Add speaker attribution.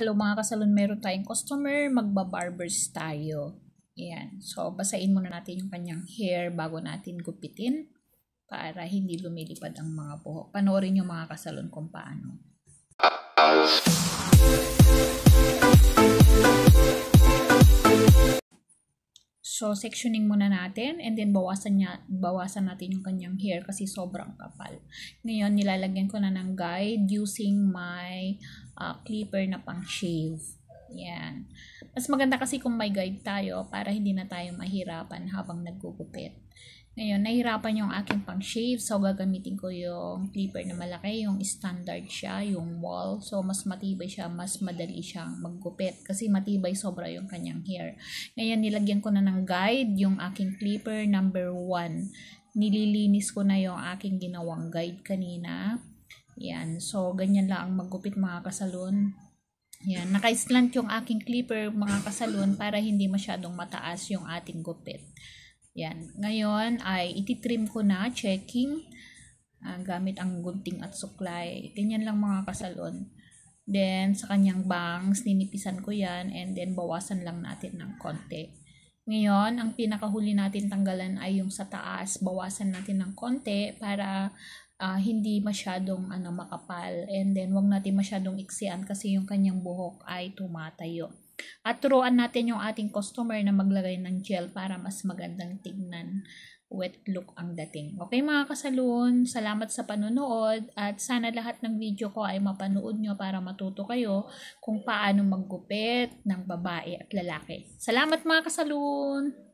Speaker 1: Hello mga kasalon, meron tayong customer, magba-barbers tayo. Ayan. So, basain muna natin yung kanyang hair bago natin gupitin para hindi lumilipad ang mga buhok. Panoorin yung mga kasalon kung paano. So, sectioning muna natin and then bawasan natin yung kanyang hair kasi sobrang kapal. Ngayon, nilalagyan ko na ng guide using my clipper na pang shave. Yan. Mas maganda kasi kung may guide tayo para hindi na tayo mahirapan habang naggugupit. Ngayon, nahirapan yung aking pang shave. So, gagamitin ko yung clipper na malaki. Yung standard siya, yung wall. So, mas matibay siya, mas madali siyang maggupit. Kasi matibay sobra yung kanyang hair. Ngayon, nilagyan ko na ng guide yung aking clipper number 1. Nililinis ko na yung aking ginawang guide kanina. Yan. So, ganyan lang ang maggupit mga kasalon. Yan. Naka-slant yung aking clipper mga kasalon para hindi masyadong mataas yung ating gupit. Yan. Ngayon ay ititrim ko na, checking, gamit ang gunting at suklay. Ganyan lang mga kasalon. Then, sa kanyang bangs, ninipisan ko yan and then bawasan lang natin ng konti. Ngayon, ang pinakahuli natin tanggalan ay yung sa taas. Bawasan natin ng konti para hindi masyadong makapal. And then, wag natin masyadong iksian kasi yung kanyang buhok ay tumatayo. At turuan natin yung ating customer na maglagay ng gel para mas magandang tignan. Wet look ang dating. Okay mga kasalon, salamat sa panonood at sana lahat ng video ko ay mapanood nyo para matuto kayo kung paano maggupit ng babae at lalaki. Salamat mga kasalon!